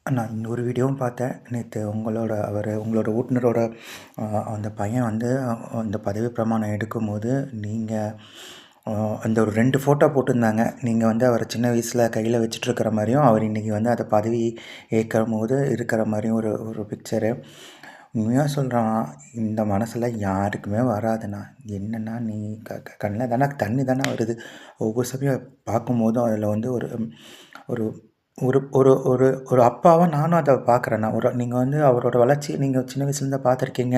நான் இன்னொரு வீடியோவும் பார்த்தேன். நேத்து உங்களோட ஓட்டுநரோட அந்த பையன் வந்து அந்த பதவி பிரமாணம் எடுக்கும்போது, நீங்க அந்த ஒரு 2 ஃபோட்டோ போட்டிருந்தாங்க. நீங்க வந்து அவர சின்ன வயசுல கையில வச்சுட்டுருக்கிற மாரியும், அவர் இன்னைக்கு வந்து அந்த பதவி ஏற்கும்போது இருக்கிற மாரியும் ஒரு ஒரு பிக்சரு. உண்மையா சொல்றேன், இந்த மனசுல யாருக்குமே வராதுண்ணா. என்னன்னா, நீ கண்ல தானே தண்ணி தானே வருது. ஒவ்வொரு சமயம் பார்க்கும்போதும் அதில வந்து ஒரு ஒரு ஒரு ஒரு ஒரு ஒரு அப்பாவா நானும் அத பார்க்குறேண்ணா. நீங்க வந்து அவரோட வளர்ச்சிய நீங்க சின்ன வயசுலேருந்து பார்த்துருக்கீங்க.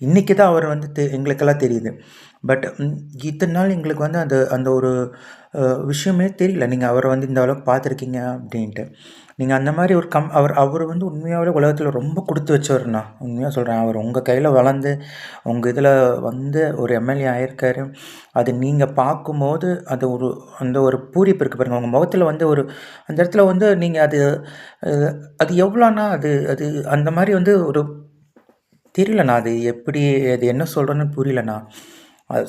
இன்னைக்கு தான் அவர் வந்து எங்களுக்கெல்லாம் தெரியுது. பட் இத்தன நாள் எங்களுக்கு வந்து அந்த அந்த ஒரு விஷயமே தெரியல. நீங்க அவர வந்து இந்த அளவுக்கு பார்த்துருக்கீங்க அப்படின்ட்டு. நீங்க அந்த மாரி ஒரு அவர் வந்து உண்மையாவே உலகத்தில ரொம்ப குடுத்து வச்சவருண்ணா. உண்மையா சொல்றேன். அவர் உங்க கையில வளர்ந்து, உங்க இதில வந்து ஒரு எம்எல்ஏ ஆயிருக்காரு. அது நீங்க பார்க்கும்போது, அந்த ஒரு பூரிப்பு இருக்கு பாருங்க. உங்க முகத்தில வந்து அந்த இடத்துல வந்து நீங்க அ அது எவ்வளோனா அது அது அந்த மாரி வந்து ஒரு தெரியலண்ணா. அது என்ன சொல்றேன்னு புரியலண்ணா. அது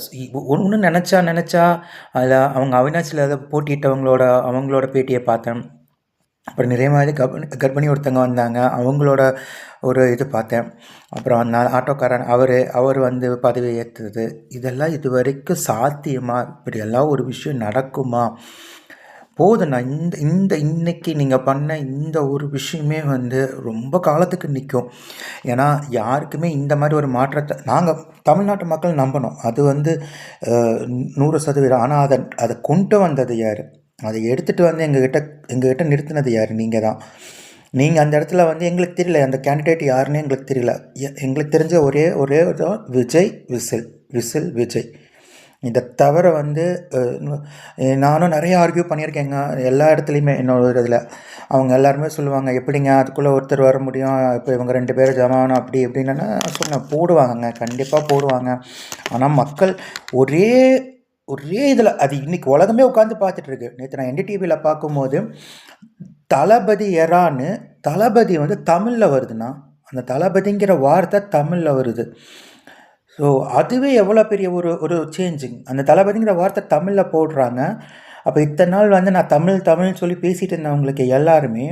ஒண்ணு நெனச்சா அதில அவங்க அவினாசில அவங்களோட பேட்டிய பார்த்தேன். அப்புறம் நிறைய மாதிரி கர்ப்பிணி ஒருத்தவங்க வந்தாங்க. அவங்களோட ஒரு இது பார்த்தேன். அப்புறம் அந்த ஆட்டோக்காரன் அவர் வந்து பதவி ஏத்தது. இதெல்லாம் இதுவரைக்கும் சாத்தியமா? இப்படியெல்லாம் ஒரு விஷயம் நடக்குமா? போதுண்ணா. இந்த இந்த இன்னைக்கு நீங்க பண்ண இந்த ஒரு விஷயமே வந்து ரொம்ப காலத்துக்கு நிக்கும். ஏன்னா, யாருக்குமே இந்த மாரி ஒரு மாற்றத்த நாங்க தமிழ்நாட்டு மக்கள் நம்பணும். அது வந்து 100% ஆனா அத கொண்டு வந்தது யாரு? அத எடுத்துட்டு வந்து எங்ககிட்ட நிறுத்துனது யாரு? நீங்க தான். நீங்க அந்த இடத்துல வந்து எங்களுக்கு தெரியல. அந்த கேண்டிடேட் யாருன்னே எங்களுக்கு தெரியல. எங்களுக்கு தெரிஞ்ச ஒரே ஒரே தான் விஜய், விசில் விஜய். இத தவிர வந்து நானும் நெறைய ஆர்க்யூ பண்ணியிருக்கேங்க. எல்லா இடத்துலயுமே என்னோட இதில. அவங்க எல்லாருமே சொல்லுவாங்க, "எப்படிங்க அதுக்குள்ள ஒருத்தர் வர முடியும்? இப்ப இவங்க 2 பேரும் ஜமானா அப்படி இப்படின்னு." நான் சொன்னேன், போடுவாங்கங்க. கண்டிப்பா போடுவாங்க. ஆனா மக்கள் ஒரே ஒரே இதில அது இன்னைக்கு உலகமே உட்கார்ந்து பார்த்துட்டு இருக்கு. நேத்து நான் என்டிடிவில பார்க்கும்போது, தளபதி எறான்னு தளபதி வந்து தமிழ்ல வருதுண்ணா. அந்த தளபதிங்கிற வார்த்தை தமிழ்ல வருது. ஸோ, அதுவே எவ்வளோ பெரிய ஒரு ஒரு சேஞ்சிங். அந்த தளபதிங்கிற வார்த்தை தமிழ்ல போடுறாங்க. அப்ப இத்தன நாள் வந்து நான் தமிழ்ன்னு சொல்லி பேசிட்டு இருந்தவங்களுக்கு எல்லாருமே,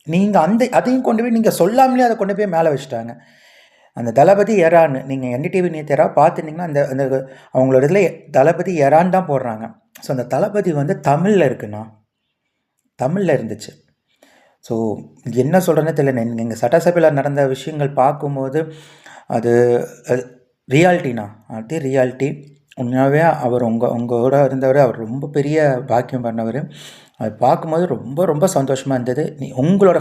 நீங்க அதையும் கொண்டு போய் நீங்க சொல்லாமலே அத கொண்டு போய் மேல வச்சுட்டாங்க. அந்த தளபதி எறான்னு நீங்க என்டிடிவி நேத்து யாராவது பார்த்துருந்தீங்கன்னா, அந்த அந்த அவங்களோட இதில தளபதி எறான்னு தான் போடுறாங்க. ஸோ, அந்த தளபதி வந்து தமிழ்ல இருக்குண்ணா. தமிழ்ல இருந்துச்சு. ஸோ, என்ன சொல்றதுன்னே தெரியல. எங்க சட்டசபையில நடந்த விஷயங்கள் பார்க்கும்போது, அது அது ரியாலிட்டிண்ணா. அது ரியாலிட்டி. உண்மையாவே அவர் உங்களோட இருந்தவரு. அவர் ரொம்ப பெரிய பாக்கியம் பண்ணவரு. அது பார்க்கும்போது ரொம்ப ரொம்ப சந்தோஷமா இருந்தது. உங்களோட